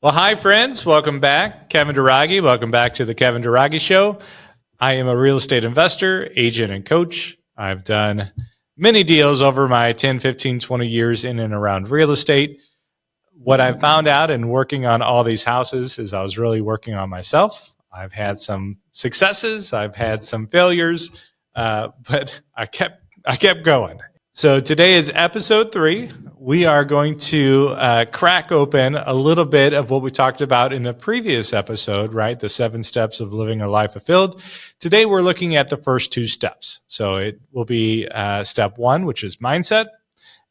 Well, hi, friends. Welcome back. Kevin Dairaghi. Welcome back to the Kevin Dairaghi Show. I am a real estate investor, agent, and coach. I've done many deals over my 10, 15, 20 years in and around real estate. What I found out in working on all these houses is I was really working on myself. I've had some successes. I've had some failures, but I kept going. So today is episode 3. We are going to crack open a little bit of what we talked about in the previous episode, right? The 7 steps of living a life fulfilled. Today, we're looking at the first 2 steps. So it will be step 1, which is mindset.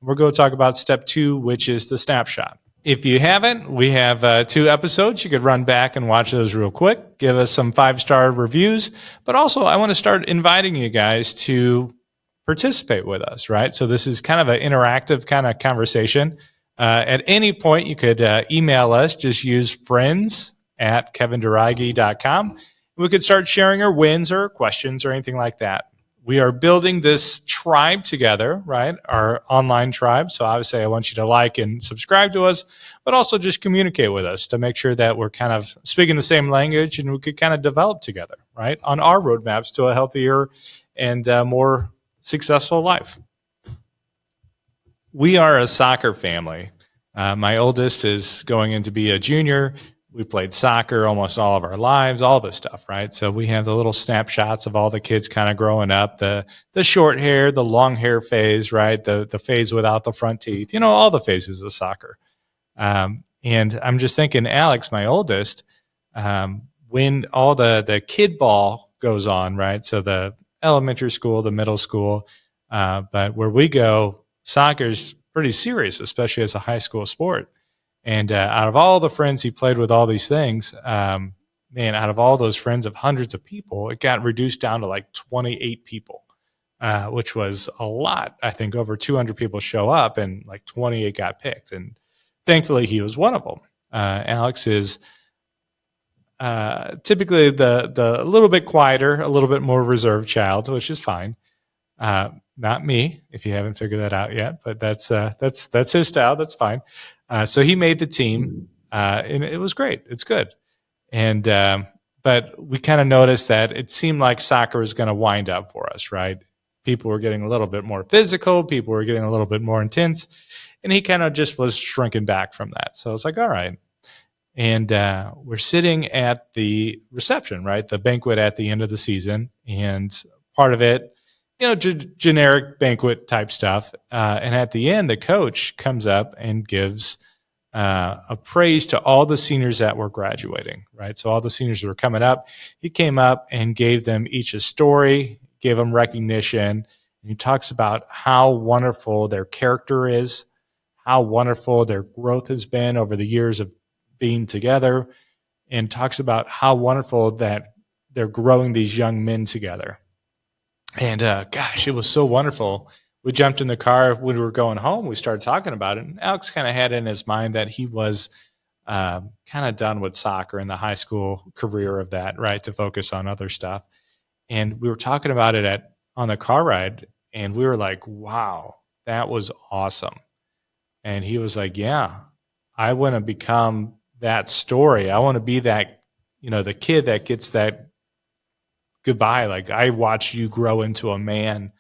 We're going to talk about step 2, which is the snapshot. If you haven't, we have 2 episodes. You could run back and watch those real quick. Give us some 5-star reviews. But also, I want to start inviting you guys to participate with us, right? So this is kind of an interactive kind of conversation. At any point, you could email us. Just use friends@kevindairaghi.com. We could start sharing our wins or questions or anything like that. We are building this tribe together, right? Our online tribe. So obviously, I want you to like and subscribe to us, but also just communicate with us to make sure that we're kind of speaking the same language and we could kind of develop together, right? On our roadmaps to a healthier and more successful life. We are a soccer family. My oldest is going in to be a junior. We played soccer almost all of our lives, all this stuff, right? So we have the little snapshots of all the kids kind of growing up, the short hair, the long hair phase, right? The phase without the front teeth, all the phases of soccer. And I'm just thinking, Alex, my oldest, when all the kid ball goes on, right? So the elementary school, the middle school, but where we go, soccer's pretty serious, especially as a high school sport. And out of all the friends he played with all these things, out of all those friends of hundreds of people, it got reduced down to like 28 people, which was a lot. I think over 200 people show up and like 28 got picked. And thankfully he was one of them. Alex is typically the little bit quieter, a little bit more reserved child, which is fine. Not me, if you haven't figured that out yet, but that's his style. That's fine. So he made the team, and it was great. It's good. And but we kind of noticed that it seemed like soccer was going to wind up for us, right? People were getting a little bit more physical. People were getting a little bit more intense, and he kind of just was shrinking back from that. So I was like, all right. And we're sitting at the reception, right? The banquet at the end of the season. And part of it, generic banquet type stuff. And at the end, the coach comes up and gives a praise to all the seniors that were graduating, right? So all the seniors who were coming up, he came up and gave them each a story, gave them recognition. And he talks about how wonderful their character is, how wonderful their growth has been over the years of being together, and talks about how wonderful that they're growing these young men together. And gosh, it was so wonderful. We jumped in the car when we were going home. We started talking about it. And Alex kind of had in his mind that he was kind of done with soccer and the high school career of that, right, to focus on other stuff. And we were talking about it on the car ride, and we were like, wow, that was awesome. And he was like, yeah, I want to become that story. I want to be that, the kid that gets that goodbye. Like, I watched you grow into a man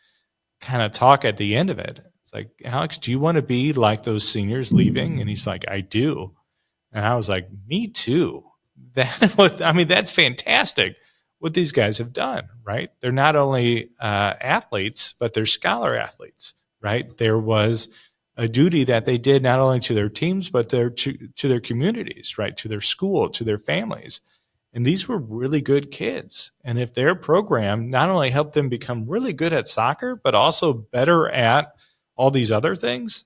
kind of talk at the end of it. It's like, Alex, do you want to be like those seniors leaving? And he's like, I do. And I was like, me too. That's fantastic what these guys have done, right? They're not only athletes, but they're scholar athletes, right? There was a duty that they did not only to their teams, but to their communities, right? To their school, to their families. And these were really good kids. And if their program not only helped them become really good at soccer, but also better at all these other things,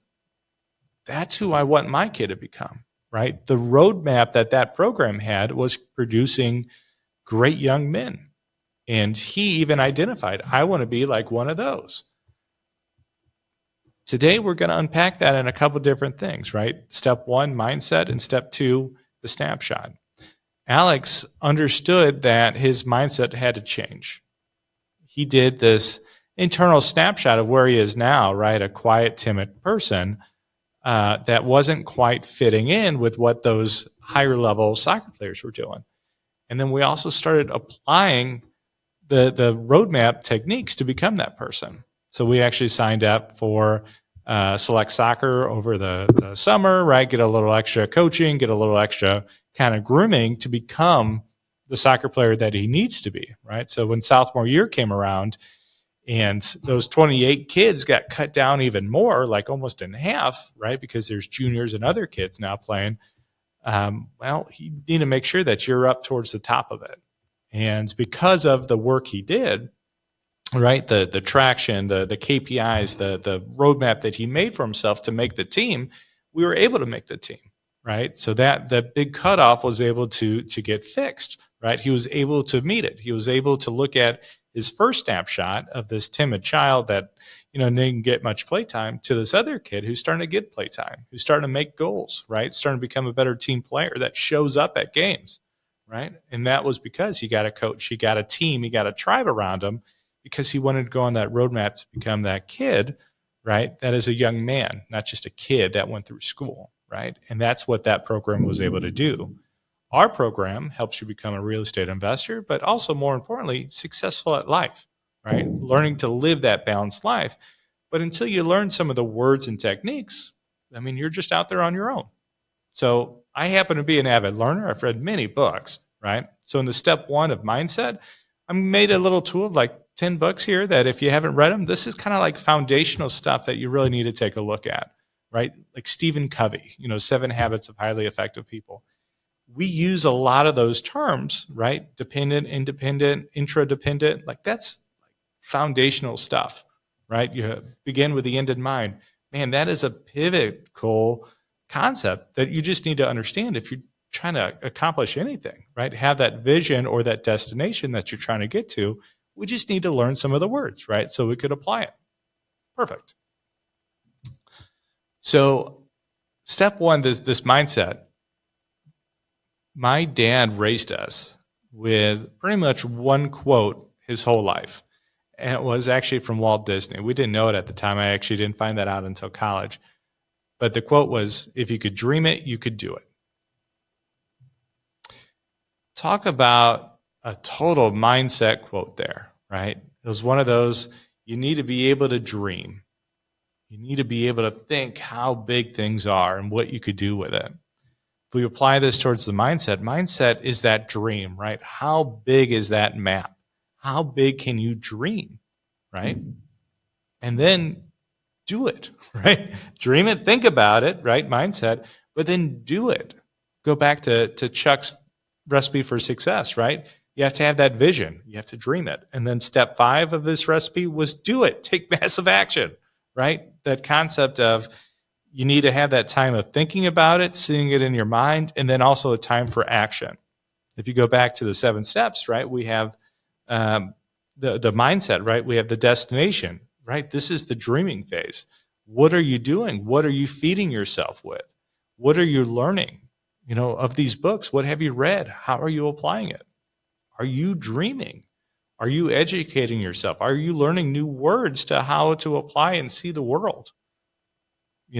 that's who I want my kid to become, right? The roadmap that program had was producing great young men. And he even identified, I want to be like one of those. Today, we're going to unpack that in a couple different things, right? Step 1, mindset, and step 2, the snapshot. Alex understood that his mindset had to change. He did this internal snapshot of where he is now, right? A quiet, timid person. that wasn't quite fitting in with what those higher level soccer players were doing. And then we also started applying the roadmap techniques to become that person. So we actually signed up for select soccer over the summer, right? Get a little extra coaching, get a little extra kind of grooming to become the soccer player that he needs to be, right? So when sophomore year came around and those 28 kids got cut down even more, like almost in half, right? Because there's juniors and other kids now playing. Well, you need to make sure that you're up towards the top of it. And because of the work he did, right, the traction, the KPIs, the roadmap that he made for himself to make the team, we were able to make the team, right? So that the big cutoff was able to get fixed, right? He was able to meet it. He was able to look at his first snapshot of this timid child that, didn't get much playtime to this other kid who's starting to get playtime, who's starting to make goals, right? Starting to become a better team player that shows up at games, right? And that was because he got a coach, he got a team, he got a tribe around him because he wanted to go on that roadmap to become that kid, right? That is a young man, not just a kid that went through school, right? And that's what that program was able to do. Our program helps you become a real estate investor, but also more importantly, successful at life, right? Learning to live that balanced life. But until you learn some of the words and techniques, you're just out there on your own. So I happen to be an avid learner. I've read many books, right? So in the step 1 of mindset, I made a little tool of like 10 books here that if you haven't read them, this is kind of like foundational stuff that you really need to take a look at, right? Like Stephen Covey, 7 Habits of Highly Effective People. We use a lot of those terms, right? Dependent, independent, intradependent, like that's foundational stuff, right? You begin with the end in mind. Man, that is a pivotal concept that you just need to understand if you're trying to accomplish anything, right? Have that vision or that destination that you're trying to get to. We just need to learn some of the words, right? So we could apply it. Perfect. So step 1, this mindset. My dad raised us with pretty much one quote his whole life. And it was actually from Walt Disney. We didn't know it at the time. I actually didn't find that out until college. But the quote was, if you could dream it, you could do it. Talk about a total mindset quote there, right? It was one of those, you need to be able to dream. You need to be able to think how big things are and what you could do with it. If we apply this towards the mindset is that dream, right? How big is that map? How big can you dream, right? And then do it, right? Dream it, think about it, right? Mindset, but then do it. Go back to Chuck's recipe for success, right? You have to have that vision. You have to dream it. And then step 5 of this recipe was do it. Take massive action, right? That concept of you need to have that time of thinking about it, seeing it in your mind, and then also a time for action. If you go back to the 7 steps, right, we have the mindset, right? We have the destination, right? This is the dreaming phase. What are you doing? What are you feeding yourself with? What are you learning? Of these books, what have you read? How are you applying it? Are you dreaming? Are you educating yourself? Are you learning new words to how to apply and see the world?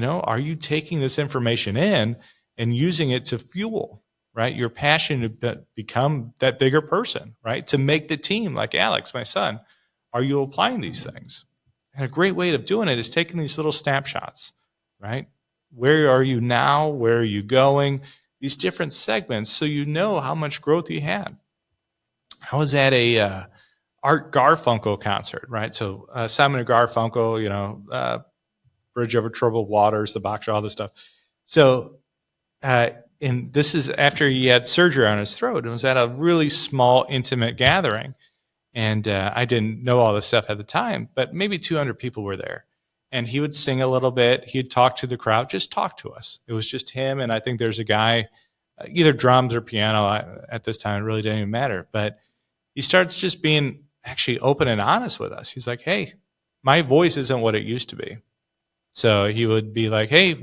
Are you taking this information in and using it to fuel, right? Your passion to become that bigger person, right? To make the team like Alex, my son. Are you applying these things? And a great way of doing it is taking these little snapshots, right? Where are you now? Where are you going? These different segments so you know how much growth you had. I was at a Art Garfunkel concert, right? So Simon and Garfunkel, Bridge Over Troubled Waters, the boxer, all this stuff. So, and this is after he had surgery on his throat. It was at a really small, intimate gathering. And I didn't know all this stuff at the time, but maybe 200 people were there. And he would sing a little bit. He'd talk to the crowd, just talk to us. It was just him. And I think there's a guy, either drums or piano at this time. It really didn't even matter. But he starts just being actually open and honest with us. He's like, hey, my voice isn't what it used to be. So he would be like, hey,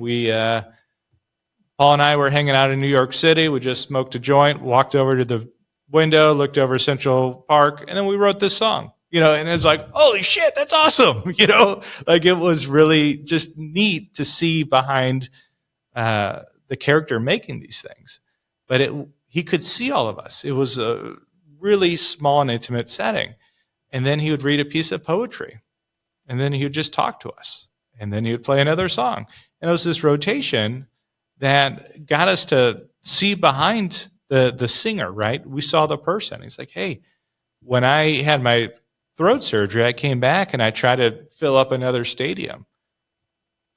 Paul and I were hanging out in New York City. We just smoked a joint, walked over to the window, looked over Central Park, and then we wrote this song. and it's like, holy shit, that's awesome. Like it was really just neat to see behind the character making these things. But he could see all of us. It was a really small and intimate setting. And then he would read a piece of poetry, and then he would just talk to us, and then he would play another song. And it was this rotation that got us to see behind the singer, right? We saw the person. He's like, hey, when I had my throat surgery, I came back and I tried to fill up another stadium.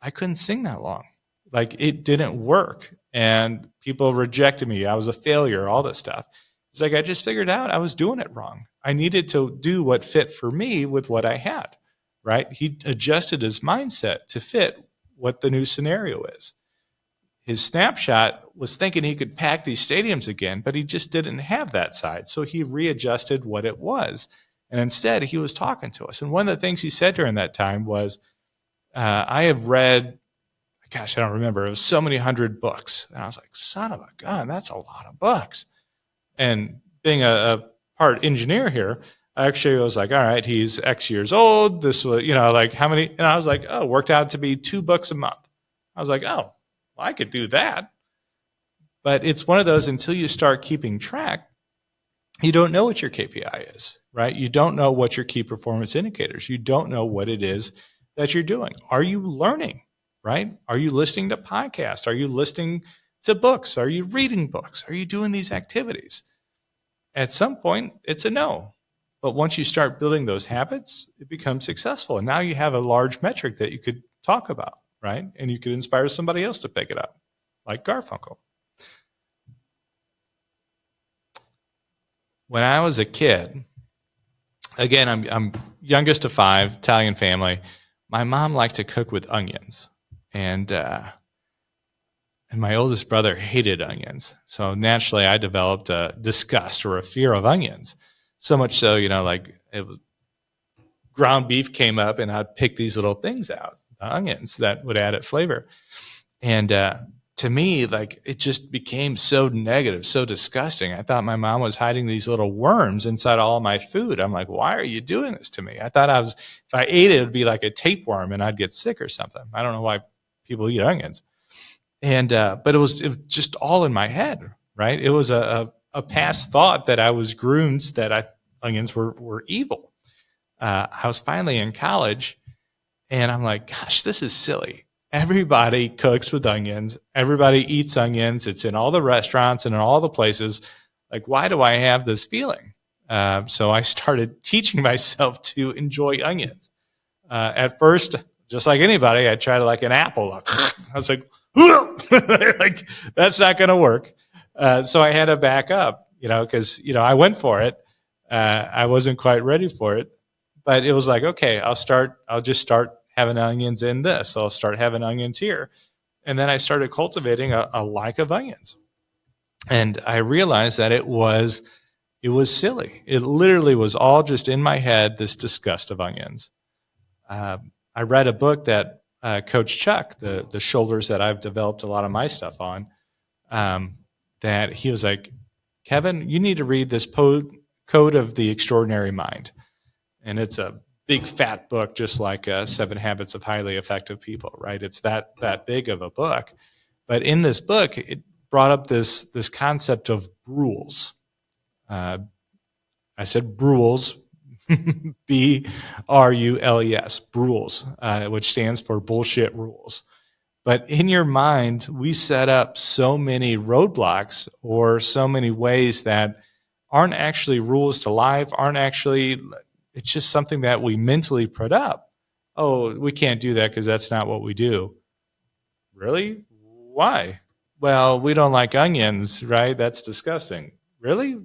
I couldn't sing that long. Like it didn't work. And people rejected me. I was a failure, all this stuff. It's like I just figured out I was doing it wrong. I needed to do what fit for me with what I had, right? He adjusted his mindset to fit what the new scenario is. His snapshot was thinking he could pack these stadiums again, but he just didn't have that side. So he readjusted what it was. And instead, he was talking to us. And one of the things he said during that time was, I have read, gosh, I don't remember, it was so many hundred books. And I was like, son of a gun, that's a lot of books. And being a part engineer here, I actually was like, all right, he's X years old. This was, like how many? And I was like, oh, worked out to be 2 books a month. I was like, oh, well, I could do that. But it's one of those, until you start keeping track, you don't know what your KPI is, right? You don't know what your key performance indicators. You don't know what it is that you're doing. Are you learning, right? Are you listening to podcasts? Are you listening to books? Are you reading books? Are you doing these activities? At some point, it's a no. But once you start building those habits, it becomes successful. And now you have a large metric that you could talk about, right? And you could inspire somebody else to pick it up, like Garfunkel. When I was a kid, again, I'm youngest of 5, Italian family. My mom liked to cook with onions, and my oldest brother hated onions. So naturally, I developed a disgust or a fear of onions. So much so, ground beef came up, and I'd pick these little things out, the onions that would add it flavor. And to me, like, it just became so negative, so disgusting. I thought my mom was hiding these little worms inside all of my food. I'm like, why are you doing this to me? I thought if I ate it, it'd be like a tapeworm and I'd get sick or something. I don't know why people eat onions. And, but it was just all in my head, right? It was a past thought that I was groomed that onions were evil. I was finally in college, and I'm like, gosh, this is silly. Everybody cooks with onions. Everybody eats onions. It's in all the restaurants and in all the places. Like, why do I have this feeling? So I started teaching myself to enjoy onions. At first, just like anybody, I tried like an apple. I was like, like that's not going to work. So I had to back up, because, I went for it. I wasn't quite ready for it, but it was like, okay, I'll just start having onions in this. I'll start having onions here. And then I started cultivating a like of onions. And I realized that it was silly. It literally was all just in my head, this disgust of onions. I read a book that Coach Chuck, the shoulders that I've developed a lot of my stuff on, that he was like, Kevin, you need to read this Code of the Extraordinary Mind. And it's a big fat book, just like 7 Habits of Highly Effective People, right? It's that big of a book. But in this book, it brought up this concept of rules. I said rules, B-R-U-L-E-S, rules, which stands for bullshit rules. But in your mind, we set up so many roadblocks or so many ways that aren't actually rules to life, it's just something that we mentally put up. Oh, we can't do that because that's not what we do. Really? Why? Well, we don't like onions, right? That's disgusting. Really?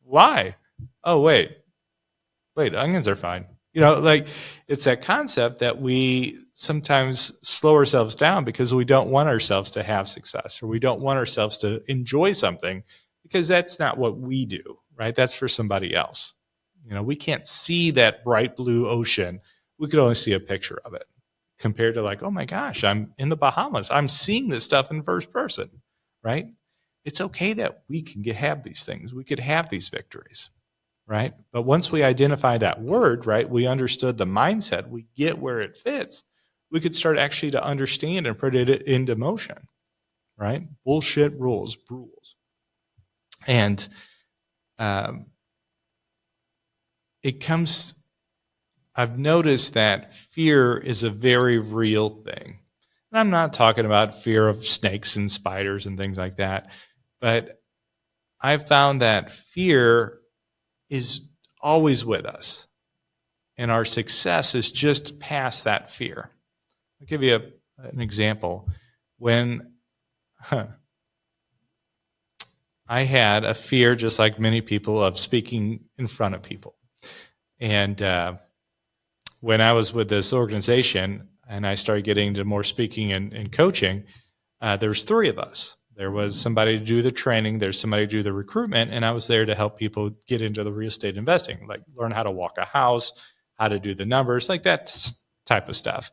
Why? Oh, wait, onions are fine. Like, it's that concept that we sometimes slow ourselves down because we don't want ourselves to have success, or we don't want ourselves to enjoy something because that's not what we do, right? That's for somebody else. We can't see that bright blue ocean. We could only see a picture of it, compared to like, oh my gosh, I'm in the Bahamas. I'm seeing this stuff in first person, right? It's okay that we can have these things. We could have these victories, right? But once we identify that word, right, we understood the mindset, we get where it fits, we could start actually to understand and put it into motion, right? Bullshit rules. And I've noticed that fear is a very real thing. And I'm not talking about fear of snakes and spiders and things like that, but I've found that fear is always with us. And our success is just past that fear. I'll give you an example. When I had a fear, just like many people, of speaking in front of people. And when I was with this organization and I started getting into more speaking and coaching, there's three of us. There was somebody to do the training, there's somebody to do the recruitment, and I was there to help people get into the real estate investing, like learn how to walk a house, how to do the numbers, like that type of stuff.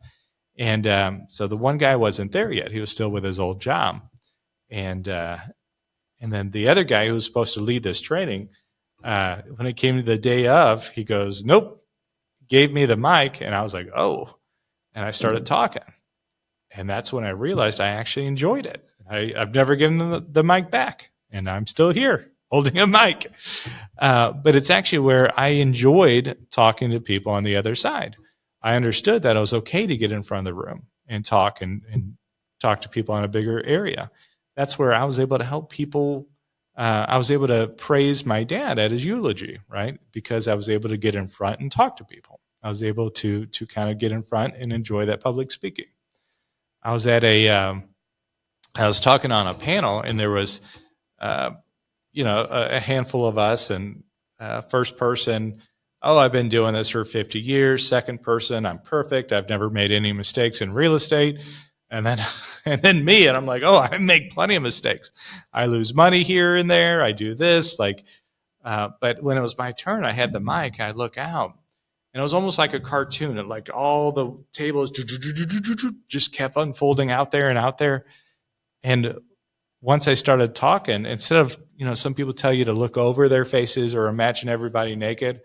And so the one guy wasn't there yet. He was still with his old job. And then the other guy who was supposed to lead this training, when it came to the day of, he goes, nope, gave me the mic. And I was like, oh, and I started talking. And that's when I realized I actually enjoyed it. I've never given them the mic back, and I'm still here holding a mic. But it's actually where I enjoyed talking to people on the other side. I understood that it was okay to get in front of the room and talk and talk to people in a bigger area. That's where I was able to help people. I was able to praise my dad at his eulogy, right? Because I was able to get in front and talk to people. I was able to kind of get in front and enjoy that public speaking. I was at I was talking on a panel, and there was, a handful of us, and first person, oh, I've been doing this for 50 years. Second person, I'm perfect. I've never made any mistakes in real estate. And then me, and I'm like, oh, I make plenty of mistakes. I lose money here and there. I do this, but when it was my turn, I had the mic. I look out, and it was almost like a cartoon. Like all the tables just kept unfolding out there and out there. And once I started talking, instead of, some people tell you to look over their faces or imagine everybody naked,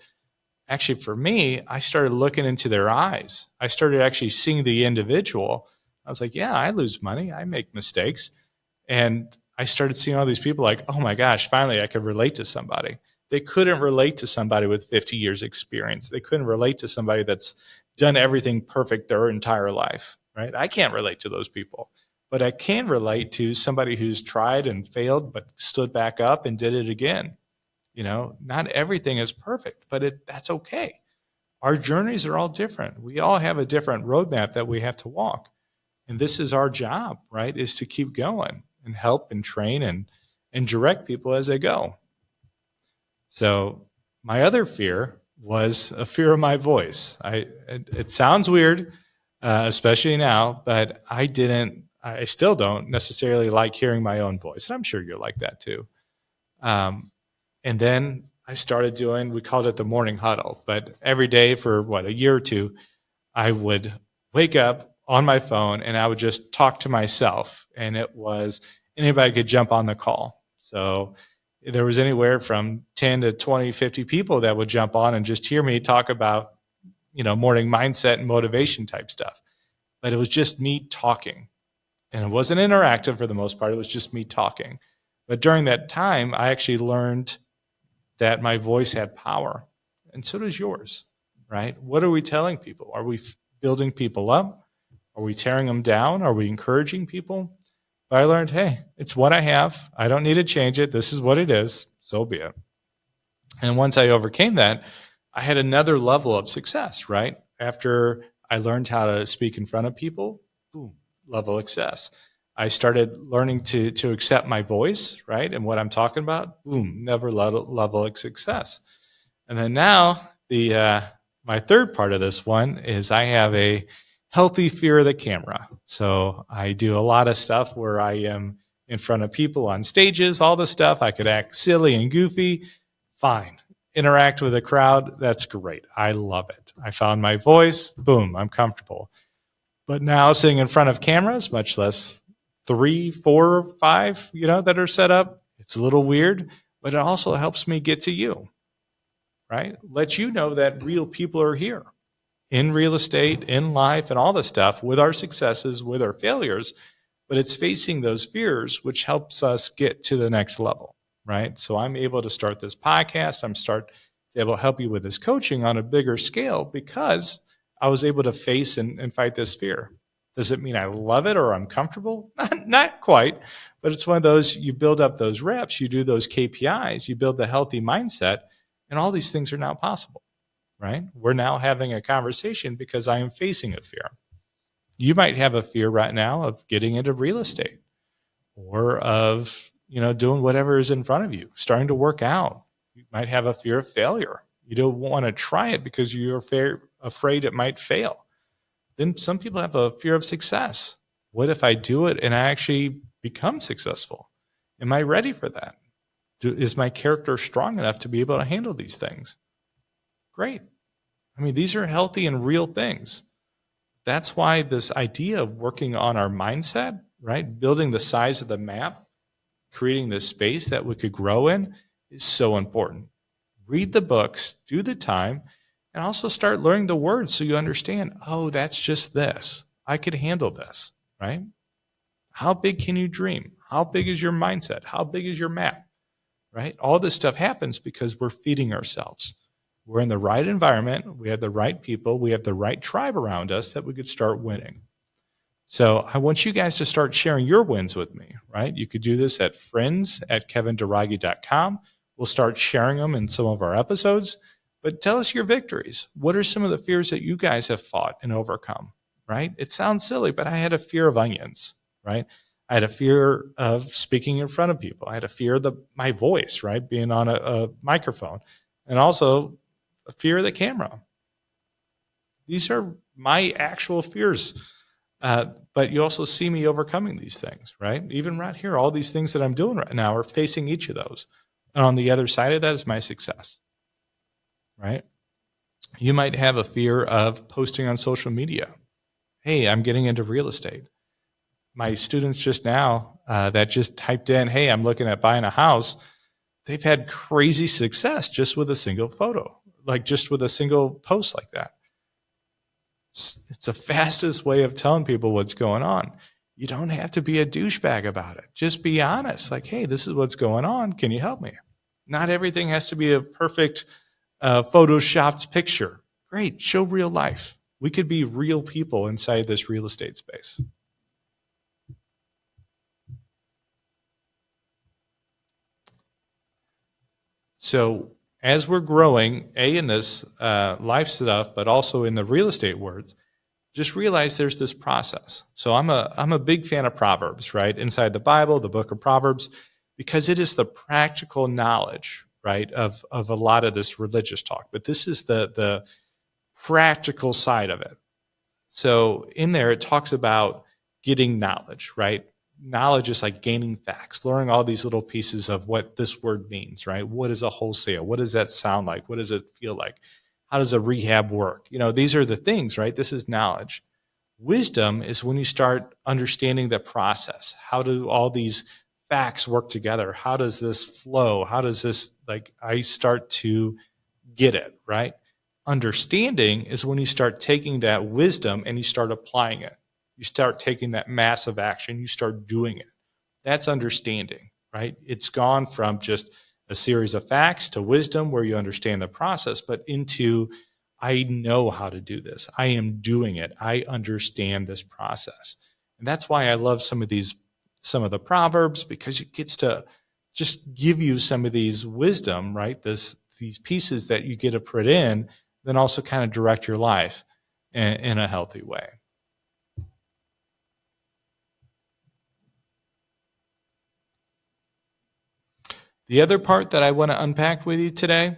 actually for me, I started looking into their eyes. I started actually seeing the individual. I was like, yeah, I lose money. I make mistakes. And I started seeing all these people like, oh my gosh, finally I could relate to somebody. They couldn't relate to somebody with 50 years experience. They couldn't relate to somebody that's done everything perfect their entire life, right? I can't relate to those people. But I can relate to somebody who's tried and failed, but stood back up and did it again. Not everything is perfect, but that's okay. Our journeys are all different. We all have a different roadmap that we have to walk. And this is our job, right? Is to keep going and help and train and direct people as they go. So my other fear was a fear of my voice. It sounds weird, especially now, but I still don't necessarily like hearing my own voice. And I'm sure you're like that too. And then I started we called it the morning huddle, but every day for a year or two, I would wake up on my phone and I would just talk to myself, and it was anybody could jump on the call. So there was anywhere from 10 to 20, 50 people that would jump on and just hear me talk about, morning mindset and motivation type stuff. But it was just me talking. And it wasn't interactive for the most part. It was just me talking. But during that time, I actually learned that my voice had power. And so does yours, right? What are we telling people? Are we building people up? Are we tearing them down? Are we encouraging people? But I learned, hey, it's what I have. I don't need to change it. This is what it is. So be it. And once I overcame that, I had another level of success, right? After I learned how to speak in front of people, boom, level of success. I started learning to accept my voice, right? And what I'm talking about, boom, another level of success. And then now my third part of this one is I have a healthy fear of the camera. So I do a lot of stuff where I am in front of people on stages, all the stuff. I could act silly and goofy, fine. Interact with a crowd, that's great. I love it. I found my voice, boom, I'm comfortable. But now sitting in front of cameras, much less 3, 4, 5, that are set up, it's a little weird, but it also helps me get to you, right? Let you know that real people are here in real estate, in life, and all this stuff, with our successes, with our failures. But it's facing those fears which helps us get to the next level, right? So I'm able to start this podcast. I'm able to help you with this coaching on a bigger scale because I was able to face and fight this fear. Does it mean I love it or I'm comfortable? Not quite, but it's one of those, you build up those reps, you do those KPIs, you build the healthy mindset, and all these things are now possible, right? We're now having a conversation because I am facing a fear. You might have a fear right now of getting into real estate or of, doing whatever is in front of you, starting to work out. You might have a fear of failure. You don't want to try it because you're afraid it might fail. Then some people have a fear of success. What if I do it and I actually become successful? Am I ready for that? Is my character strong enough to be able to handle these things? Great. I mean, these are healthy and real things. That's why this idea of working on our mindset, right? Building the size of the map, creating this space that we could grow in is so important. Read the books, do the time, and also start learning the words so you understand, oh, that's just this. I could handle this, right? How big can you dream? How big is your mindset? How big is your map, right? All this stuff happens because we're feeding ourselves. We're in the right environment. We have the right people. We have the right tribe around us that we could start winning. So I want you guys to start sharing your wins with me, right? You could do this at friends@kevindairaghi.com. We'll start sharing them in some of our episodes. But tell us your victories. What are some of the fears that you guys have fought and overcome, right? It sounds silly, but I had a fear of onions, right? I had a fear of speaking in front of people. I had a fear of my voice, right? Being on a microphone. And also a fear of the camera. These are my actual fears. But you also see me overcoming these things, right? Even right here, all these things that I'm doing right now are facing each of those. And on the other side of that is my success, right? You might have a fear of posting on social media. Hey, I'm getting into real estate. My students just now that just typed in, hey, I'm looking at buying a house. They've had crazy success just with a single photo, like just with a single post like that. It's the fastest way of telling people what's going on. You don't have to be a douchebag about it. Just be honest. Like, hey, this is what's going on. Can you help me? Not everything has to be a perfect photoshopped picture. Great. Show real life. We could be real people inside this real estate space. So as we're growing, in this life stuff, but also in the real estate words, just realize there's this process. So I'm a big fan of Proverbs, right? Inside the Bible, the book of Proverbs, because it is the practical knowledge, right, of a lot of this religious talk. But this is the practical side of it. So in there, it talks about getting knowledge, right? Knowledge is like gaining facts, learning all these little pieces of what this word means, right? What is a wholesale? What does that sound like? What does it feel like? How does a rehab work? These are the things, right? This is knowledge. Wisdom is when you start understanding the process. How do all these facts work together? How does this flow? How does this, I start to get it, right? Understanding is when you start taking that wisdom and you start applying it. You start taking that massive action. You start doing it. That's understanding, right? It's gone from just a series of facts to wisdom where you understand the process, but into, I know how to do this. I am doing it. I understand this process. And that's why I love some of the Proverbs, because it gets to just give you some of these wisdom, right? These pieces that you get to put in, then also kind of direct your life in a healthy way. The other part that I want to unpack with you today,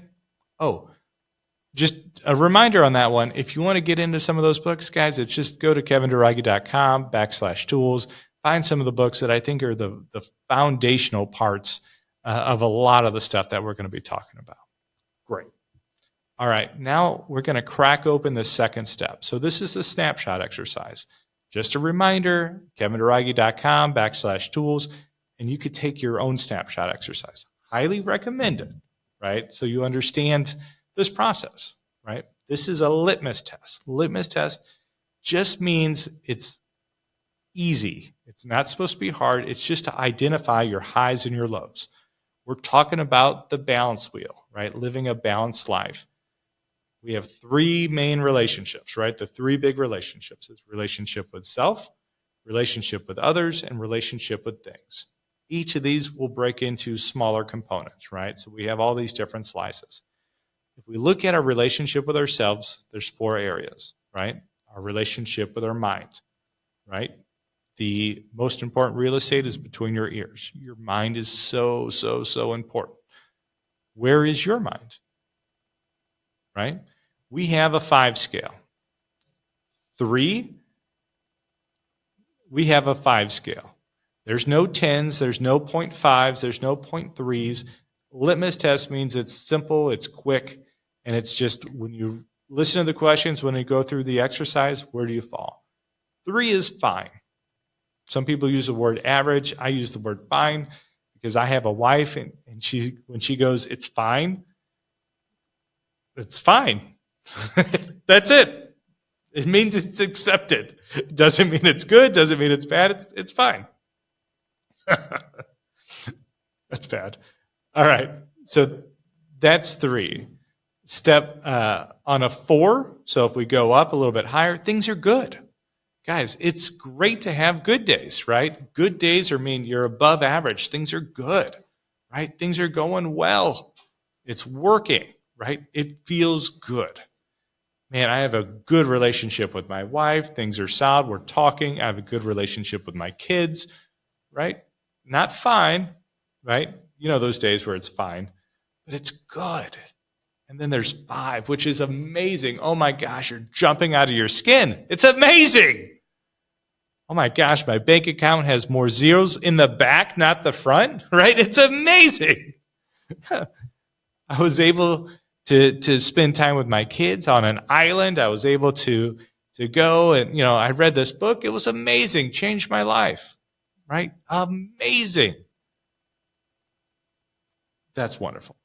just a reminder on that one. If you want to get into some of those books, guys, it's just go to kevindairaghi.com/tools, find some of the books that I think are the foundational parts of a lot of the stuff that we're going to be talking about. Great. All right, now we're going to crack open the second step. So this is the snapshot exercise. Just a reminder, kevindairaghi.com/tools, and you could take your own snapshot exercise. Highly recommend it, right? So you understand this process, right? This is a litmus test. Litmus test just means it's easy. It's not supposed to be hard. It's just to identify your highs and your lows. We're talking about the balance wheel, right? Living a balanced life. We have three main relationships, right? The three big relationships is relationship with self, relationship with others, and relationship with things. Each of these will break into smaller components, right? So we have all these different slices. If we look at our relationship with ourselves, there's four areas, right? Our relationship with our mind, right? The most important real estate is between your ears. Your mind is so, so, so important. Where is your mind? Right? We have a 5 scale. 3, we have a 5 scale. There's no 10s, there's no 0.5s, there's no 0.3s. Litmus test means it's simple, it's quick, and it's just when you listen to the questions, when you go through the exercise, where do you fall? 3 is fine. Some people use the word average. I use the word fine because I have a wife, and when she goes, it's fine, it's fine. That's it. It means it's accepted. It doesn't mean it's good, doesn't mean it's bad. It's fine. That's bad. All right. So that's 3. Step on a 4. So if we go up a little bit higher, things are good. Guys, it's great to have good days, right? Good days mean you're above average. Things are good, right? Things are going well. It's working, right? It feels good. Man, I have a good relationship with my wife. Things are solid. We're talking. I have a good relationship with my kids, right? Not fine, right? You know those days where it's fine, but it's good. And then there's 5, which is amazing. Oh my gosh, you're jumping out of your skin. It's amazing. Oh my gosh, my bank account has more zeros in the back, not the front, right? It's amazing. I was able to spend time with my kids on an island. I was able to go and, I read this book. It was amazing. Changed my life, right? Amazing. That's wonderful.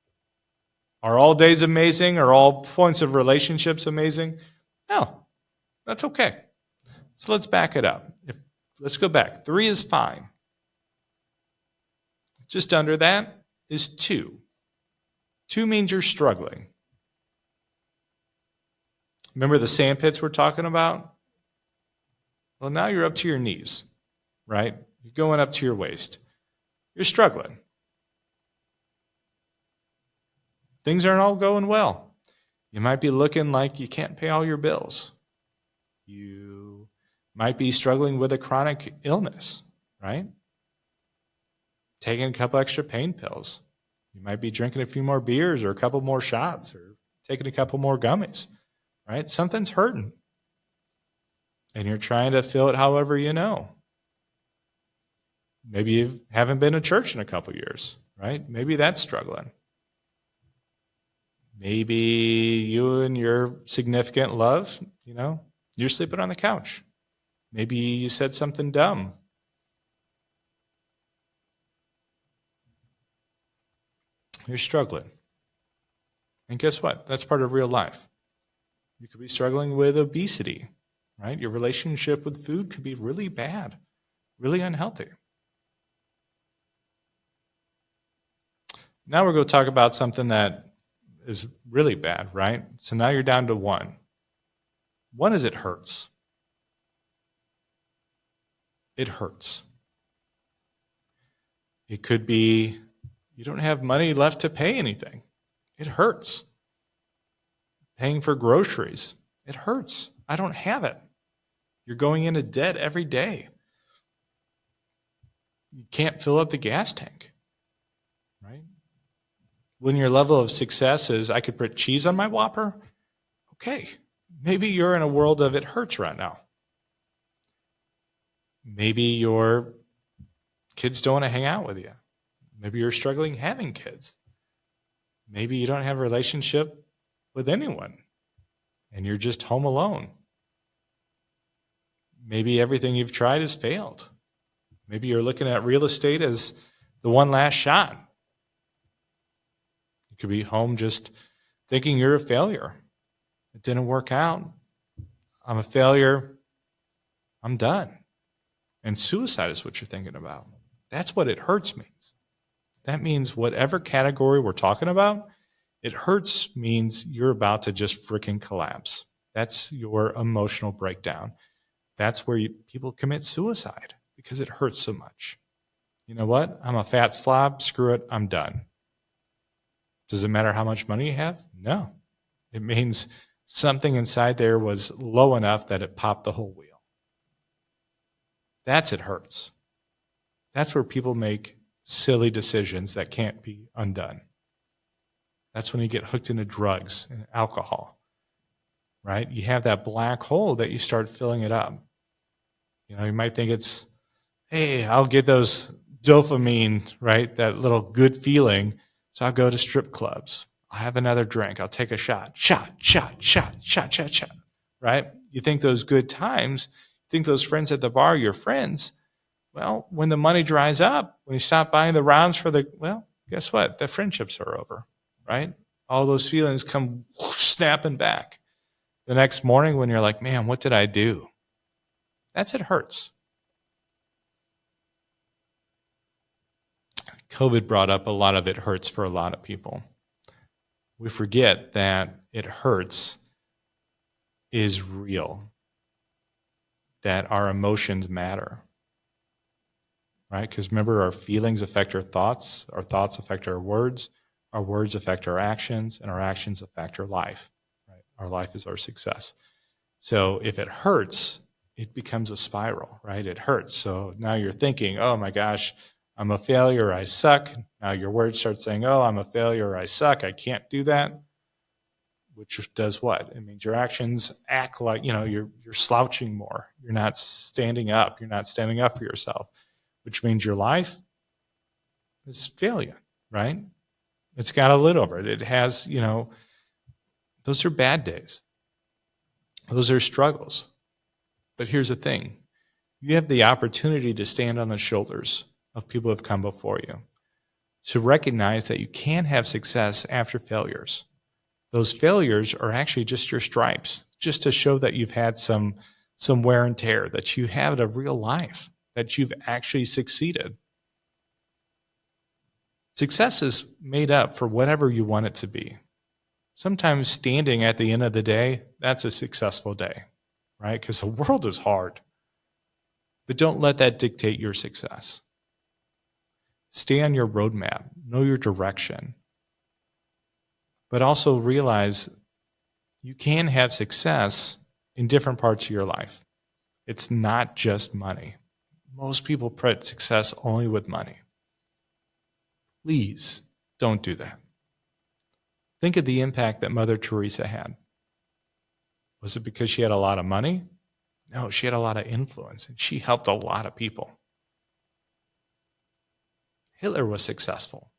Are all days amazing? Are all points of relationships amazing? No, that's okay. So let's back it up. Let's go back. 3 is fine. Just under that is 2. 2 means you're struggling. Remember the sand pits we're talking about? Well, now you're up to your knees, right? You're going up to your waist. You're struggling. Things aren't all going well. You might be looking like you can't pay all your bills. You might be struggling with a chronic illness, right? Taking a couple extra pain pills. You might be drinking a few more beers or a couple more shots or taking a couple more gummies, right? Something's hurting. And you're trying to fill it however you know. Maybe you haven't been to church in a couple years, right? Maybe that's struggling. Maybe you and your significant love, you're sleeping on the couch. Maybe you said something dumb. You're struggling. And guess what? That's part of real life. You could be struggling with obesity, right? Your relationship with food could be really bad, really unhealthy. Now we're going to talk about something that is really bad, right? So now you're down to 1. 1 is it hurts. It hurts. It could be you don't have money left to pay anything. It hurts. Paying for groceries. It hurts. I don't have it. You're going into debt every day. You can't fill up the gas tank, right? When your level of success is, I could put cheese on my Whopper, okay, maybe you're in a world of it hurts right now. Maybe your kids don't want to hang out with you. Maybe you're struggling having kids. Maybe you don't have a relationship with anyone and you're just home alone. Maybe everything you've tried has failed. Maybe you're looking at real estate as the one last shot. You could be home just thinking you're a failure. It didn't work out. I'm a failure. I'm done. And suicide is what you're thinking about. That's what it hurts means. That means whatever category we're talking about, it hurts means you're about to just freaking collapse. That's your emotional breakdown. That's where people commit suicide because it hurts so much. You know what? I'm a fat slob. Screw it. I'm done. Does it matter how much money you have? No. It means something inside there was low enough that it popped the whole wheel. That's it hurts. That's where people make silly decisions that can't be undone. That's when you get hooked into drugs and alcohol, right? You have that black hole that you start filling it up. You know, you might think it's, hey, I'll get those dopamine, right? That little good feeling. So I'll go to strip clubs. I'll have another drink. I'll take a shot, right? You think those good times, you think those friends at the bar are your friends. Well, when the money dries up, when you stop buying the rounds well, guess what? The friendships are over, right? All those feelings come snapping back. The next morning when you're like, man, what did I do? It hurts. COVID brought up a lot of it hurts for a lot of people. We forget that it hurts is real, that our emotions matter, right? Because remember, our feelings affect our thoughts affect our words affect our actions, and our actions affect our life, right? Our life is our success. So if it hurts, it becomes a spiral, right? It hurts. So now you're thinking, oh my gosh, I'm a failure, I suck. Now your words start saying, oh, I'm a failure, I suck, I can't do that. Which does what? It means your actions act like, you're slouching more. You're not standing up. You're not standing up for yourself, which means your life is failure, right? It's got a lid over it. It has, those are bad days. Those are struggles. But here's the thing. You have the opportunity to stand on the shoulders of people who have come before you, to recognize that you can have success after failures. Those failures are actually just your stripes, just to show that you've had some wear and tear, that you have a real life, that you've actually succeeded. Success is made up for whatever you want it to be. Sometimes standing at the end of the day, that's a successful day, right? Because the world is hard. But don't let that dictate your success. Stay on your roadmap, know your direction. But also realize you can have success in different parts of your life. It's not just money. Most people put success only with money. Please don't do that. Think of the impact that Mother Teresa had. Was it because she had a lot of money? No, she had a lot of influence, and she helped a lot of people. Hitler was successful.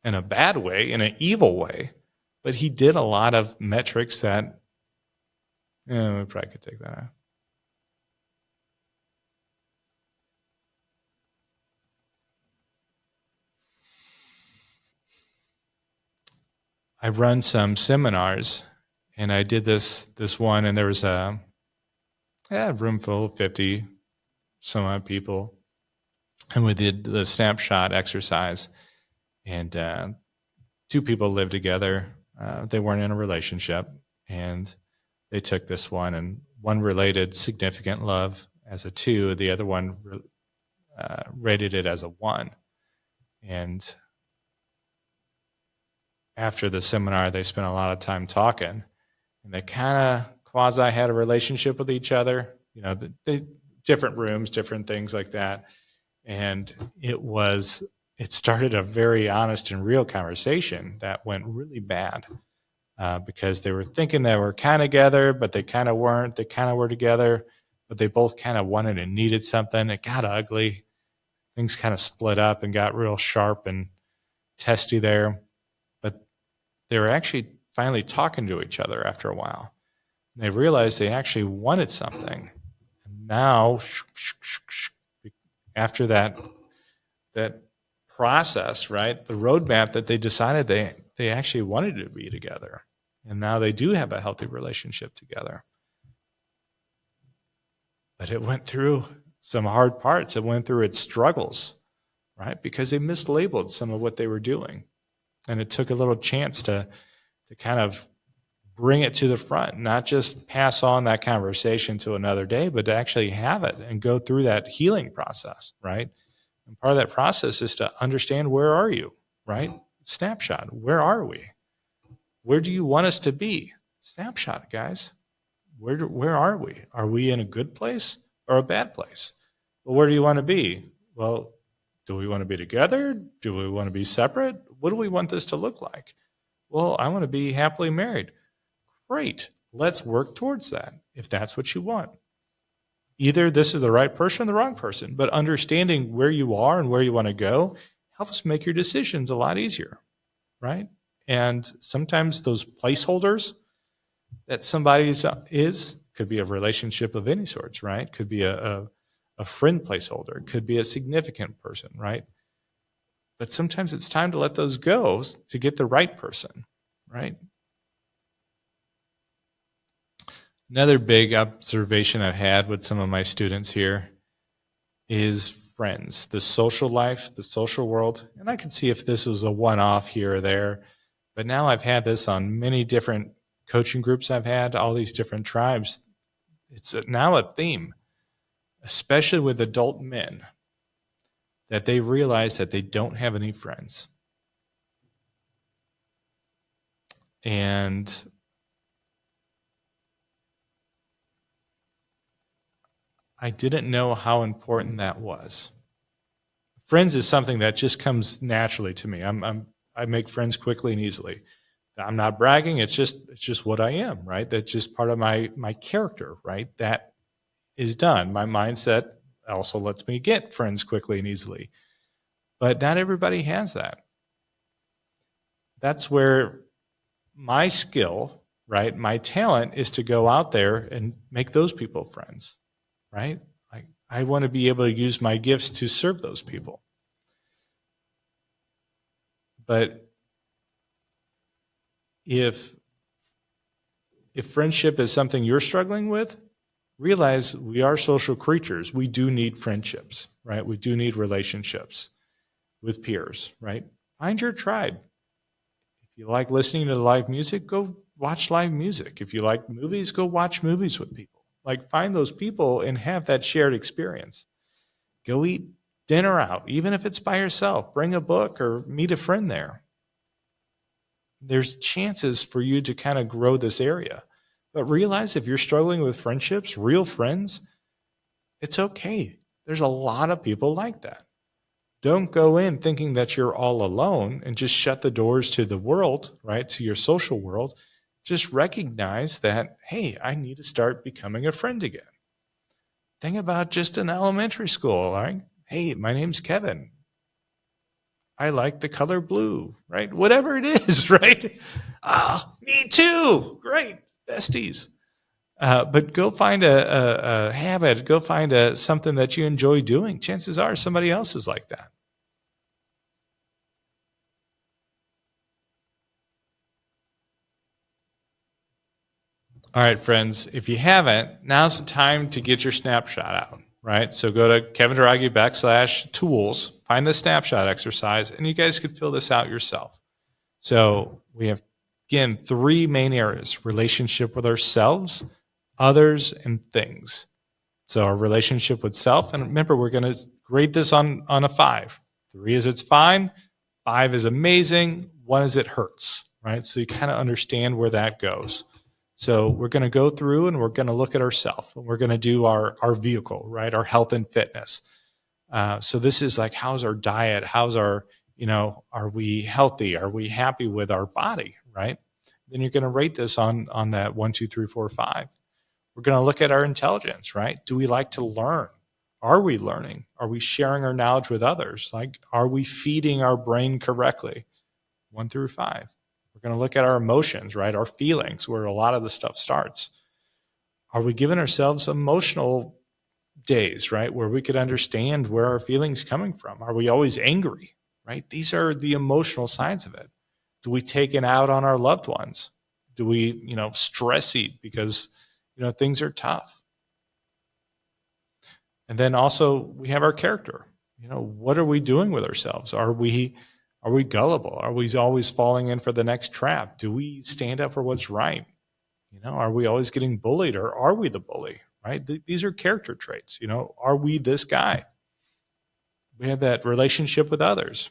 In a bad way, in an evil way, but he did a lot of metrics that, we probably could take that out. I've run some seminars, and I did this one, and there was a room full of 50 some odd people, and we did the snapshot exercise, and two people lived together. They weren't in a relationship, and they took this one, and one related significant love as a 2, the other one rated it as a 1. And after the seminar, they spent a lot of time talking, and they kind of quasi had a relationship with each other. They different rooms, different things like that. And it started a very honest and real conversation that went really bad because they were thinking they were kind of together, but they kind of weren't. They kind of were together, but they both kind of wanted and needed something. It got ugly. Things kind of split up and got real sharp and testy there. But they were actually finally talking to each other after a while. And they realized they actually wanted something. And now, after that process, right, the roadmap that they decided they actually wanted to be together. And now they do have a healthy relationship together. But it went through some hard parts. It went through its struggles, right? Because they mislabeled some of what they were doing. And it took a little chance to kind of bring it to the front, not just pass on that conversation to another day, but to actually have it and go through that healing process, right? And part of that process is to understand, where are you, right? Snapshot, where are we? Where do you want us to be? Snapshot, guys. Where are we? Are we in a good place or a bad place? Well, where do you want to be? Well, do we want to be together? Do we want to be separate? What do we want this to look like? Well, I want to be happily married. Great. Let's work towards that if that's what you want. Either this is the right person or the wrong person, but understanding where you are and where you want to go helps make your decisions a lot easier, right? And sometimes those placeholders that somebody could be a relationship of any sorts, right? Could be a friend placeholder, could be a significant person, right? But sometimes it's time to let those go to get the right person, right? Another big observation I've had with some of my students here is friends, the social life, the social world. And I could see if this was a one-off here or there, but now I've had this on many different coaching groups I've had, all these different tribes. It's now a theme, especially with adult men, that they realize that they don't have any friends. And I didn't know how important that was. Friends is something that just comes naturally to me. I make friends quickly and easily. I'm not bragging. It's just what I am, right? That's just part of my character, right? That is done. My mindset also lets me get friends quickly and easily. But not everybody has that. That's where my skill, right? My talent is to go out there and make those people friends, right? I want to be able to use my gifts to serve those people. But if friendship is something you're struggling with, realize we are social creatures. We do need friendships, right? We do need relationships with peers, right? Find your tribe. If you like listening to live music, go watch live music. If you like movies, go watch movies with people. Like, find those people and have that shared experience. Go eat dinner out, even if it's by yourself. Bring a book or meet a friend there. There's chances for you to kind of grow this area. But realize if you're struggling with friendships, real friends, it's okay. There's a lot of people like that. Don't go in thinking that you're all alone and just shut the doors to the world, right, to your social world. Just recognize that, hey, I need to start becoming a friend again. Think about just in elementary school, right? Hey, my name's Kevin. I like the color blue, right? Whatever it is, right? Me too. Great. Besties. But go find a habit. Go find something that you enjoy doing. Chances are somebody else is like that. All right, friends, if you haven't, now's the time to get your snapshot out, right? So go to KevinDairaghi /tools, find the snapshot exercise, and you guys could fill this out yourself. So we have, again, 3 main areas: relationship with ourselves, others, and things. So our relationship with self, and remember, we're going to grade this on a 5. 3 is it's fine, 5 is amazing, 1 is it hurts, right? So you kind of understand where that goes. So we're going to go through and we're going to look at ourselves, and we're going to do our vehicle, right? Our health and fitness. So this is like, how's our diet? How's our, are we healthy? Are we happy with our body, right? Then you're going to rate this on that 1, 2, 3, 4, 5. We're going to look at our intelligence, right? Do we like to learn? Are we learning? Are we sharing our knowledge with others? Like, are we feeding our brain correctly? 1 through 5. We're going to look at our emotions, right? Our feelings, where a lot of the stuff starts. Are we giving ourselves emotional days, right? Where we could understand where our feelings coming from? Are we always angry, right? These are the emotional sides of it. Do we take it out on our loved ones? Do we, stress eat because, things are tough? And then also we have our character. What are we doing with ourselves? Are we gullible? Are we always falling in for the next trap? Do we stand up for what's right? Are we always getting bullied, or are we the bully? Right? These are character traits. Are we this guy? We have that relationship with others.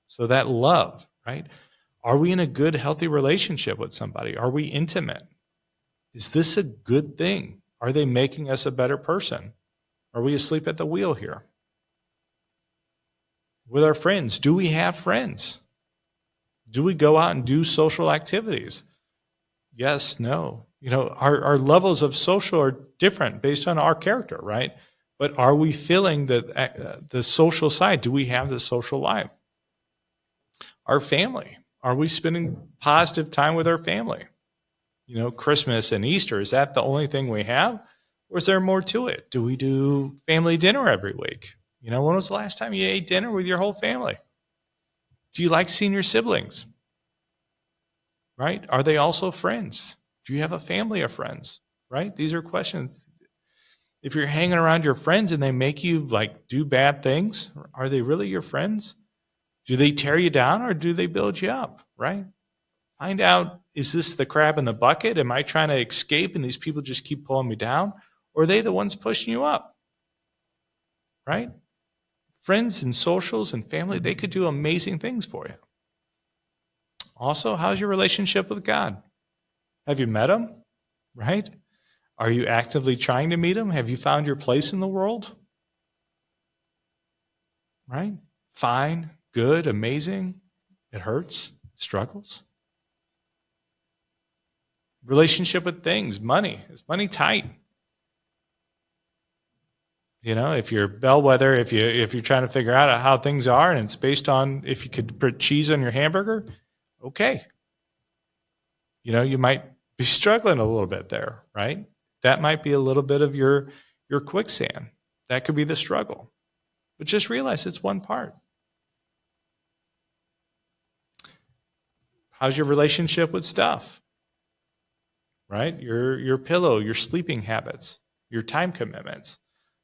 So that love, right? Are we in a good, healthy relationship with somebody? Are we intimate? Is this a good thing? Are they making us a better person? Are we asleep at the wheel here? With our friends, do we have friends? Do we go out and do social activities? Yes, no. Our levels of social are different based on our character, right? But are we feeling the social side? Do we have the social life? Our family. Are we spending positive time with our family? Christmas and Easter, is that the only thing we have? Or is there more to it? Do we do family dinner every week? When was the last time you ate dinner with your whole family? Do you like seeing your siblings? Right? Are they also friends? Do you have a family of friends? Right? These are questions. If you're hanging around your friends and they make you do bad things, are they really your friends? Do they tear you down or do they build you up? Right? Find out, is this the crab in the bucket? Am I trying to escape and these people just keep pulling me down? Or are they the ones pushing you up? Right? Friends and socials and family, they could do amazing things for you. Also, how's your relationship with God? Have you met him? Right? Are you actively trying to meet him? Have you found your place in the world? Right? Fine, good, amazing. It hurts, it struggles. Relationship with things, money. Is money tight? If you're bellwether, if you're trying to figure out how things are and it's based on if you could put cheese on your hamburger, okay. You might be struggling a little bit there, right? That might be a little bit of your quicksand. That could be the struggle. But just realize it's one part. How's your relationship with stuff? Right? Your pillow, your sleeping habits, your time commitments,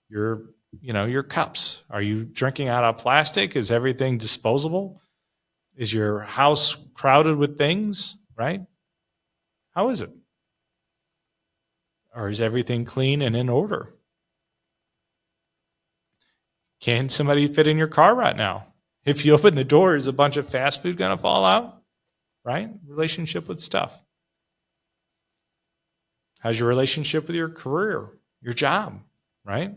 your cups. Are you drinking out of plastic? Is everything disposable? Is your house crowded with things? Right? How is it? Or is everything clean and in order? Can somebody fit in your car right now? If you open the door, is a bunch of fast food going to fall out? Right? Relationship with stuff. How's your relationship with your career, your job? Right?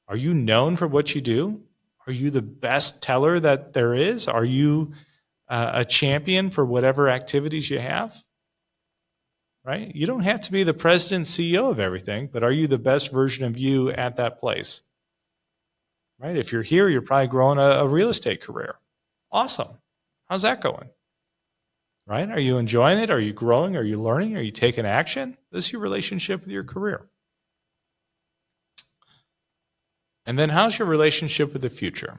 Are you known for what you do? Are you the best teller that there is? Are you a champion for whatever activities you have? Right? You don't have to be the president, CEO of everything, but are you the best version of you at that place? Right? If you're here, you're probably growing a real estate career. Awesome. How's that going? Right? Are you enjoying it? Are you growing? Are you learning? Are you taking action? This is your relationship with your career. And then how's your relationship with the future?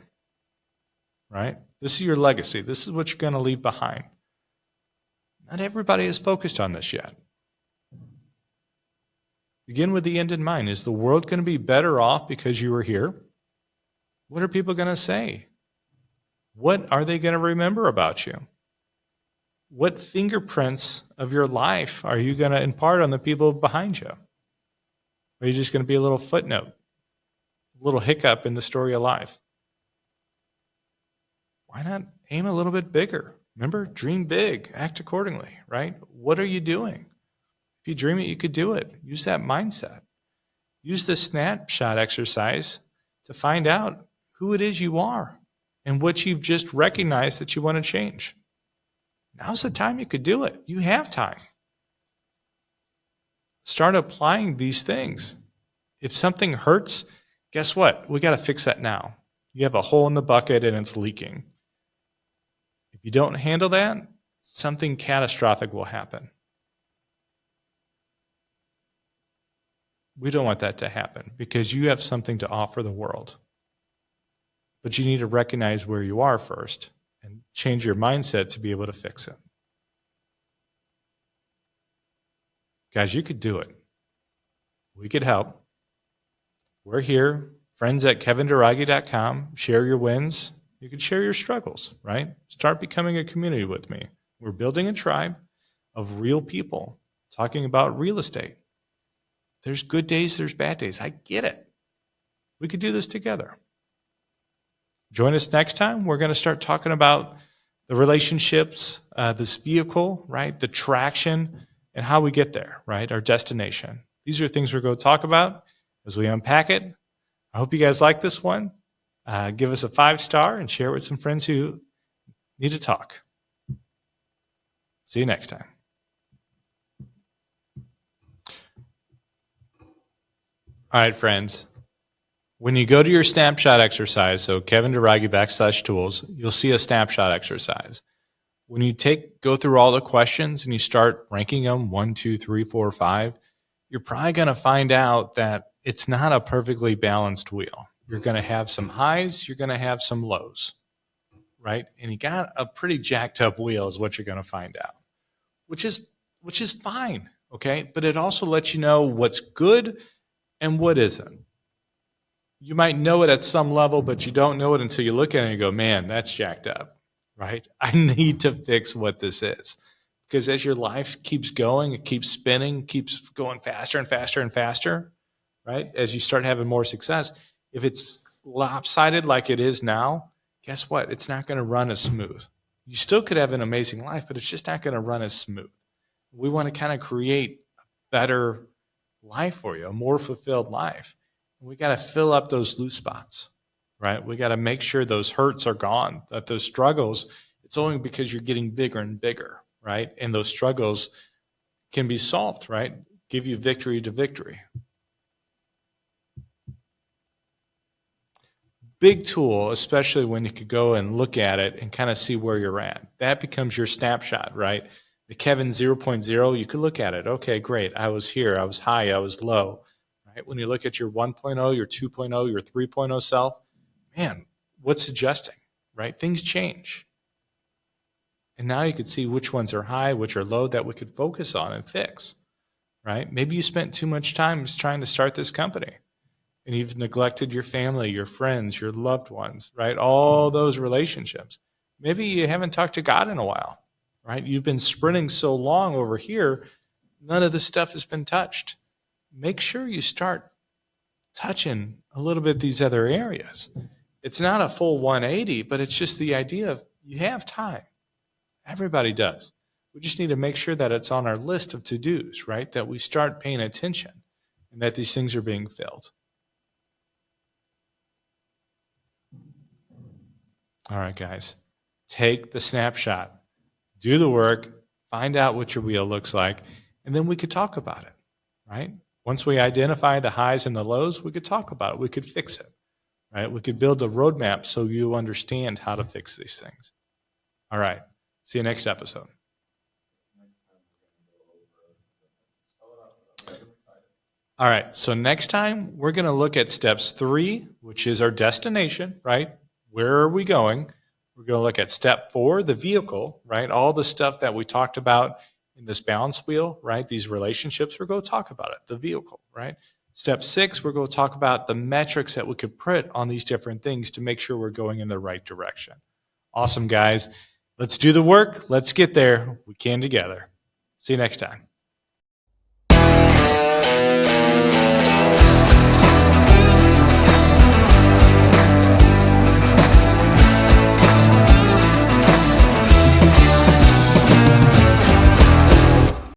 Right? This is your legacy. This is what you're going to leave behind. Not everybody is focused on this yet. Begin with the end in mind. Is the world going to be better off because you were here? What are people going to say? What are they going to remember about you? What fingerprints of your life are you going to impart on the people behind you? Or are you just going to be a little footnote, a little hiccup in the story of life? Why not aim a little bit bigger? Remember, dream big, act accordingly, right? What are you doing? If you dream it, you could do it. Use that mindset. Use the snapshot exercise to find out who it is you are and what you've just recognized that you want to change. Now's the time you could do it. You have time. Start applying these things. If something hurts, guess what? We got to fix that now. You have a hole in the bucket and it's leaking. If you don't handle that, something catastrophic will happen. We don't want that to happen because you have something to offer the world. But you need to recognize where you are first and change your mindset to be able to fix it. Guys, you could do it. We could help. We're here, friends at kevindairaghi.com. Share your wins. You could share your struggles, right? Start becoming a community with me. We're building a tribe of real people talking about real estate. There's good days, there's bad days. I get it. We could do this together. Join us next time. We're going to start talking about the relationships, this vehicle, right? The traction and how we get there, right? Our destination. These are things we're going to talk about as we unpack it. I hope you guys like this one. Give us a 5-star and share it with some friends who need to talk. See you next time. All right, friends. When you go to your snapshot exercise, so Kevin Dairaghi /tools, you'll see a snapshot exercise. When you go through all the questions and you start ranking them 1, 2, 3, 4, 5, you're probably going to find out that it's not a perfectly balanced wheel. You're going to have some highs, you're going to have some lows, right? And you got a pretty jacked up wheel is what you're going to find out, which is fine, okay? But it also lets you know what's good and what isn't. You might know it at some level, but you don't know it until you look at it and you go, man, that's jacked up, right? I need to fix what this is. Because as your life keeps going, it keeps spinning, keeps going faster and faster and faster, right? As you start having more success, if it's lopsided like it is now, guess what? It's not going to run as smooth. You still could have an amazing life, but it's just not going to run as smooth. We want to kind of create a better life for you, a more fulfilled life. We got to fill up those loose spots, right? We got to make sure those hurts are gone, that those struggles, it's only because you're getting bigger and bigger, right? And those struggles can be solved, right? Give you victory to victory. Big tool, especially when you could go and look at it and kind of see where you're at. That becomes your snapshot, right? The Kevin 0.0, you could look at it. Okay, great. I was here. I was high. I was low. Right? When you look at your 1.0, your 2.0, your 3.0 self, man, what's adjusting, right? Things change. And now you could see which ones are high, which are low that we could focus on and fix, right? Maybe you spent too much time just trying to start this company and you've neglected your family, your friends, your loved ones, right? All those relationships. Maybe you haven't talked to God in a while, right? You've been sprinting so long over here, none of this stuff has been touched. Make sure you start touching a little bit these other areas. It's not a full 180, but it's just the idea of you have time. Everybody does. We just need to make sure that it's on our list of to-dos, right? That we start paying attention and that these things are being filled. All right, guys. Take the snapshot. Do the work. Find out what your wheel looks like. And then we could talk about it, right? Once we identify the highs and the lows, we could talk about it. We could fix it, right? We could build a roadmap so you understand how to fix these things. All right. See you next episode. All right. So next time, we're going to look at steps 3, which is our destination, right? Where are we going? We're going to look at step 4, the vehicle, right? All the stuff that we talked about in this balance wheel, right? These relationships, we're going to talk about it, the vehicle, right? Step 6, we're going to talk about the metrics that we could put on these different things to make sure we're going in the right direction. Awesome, guys. Let's do the work. Let's get there. We can together. See you next time.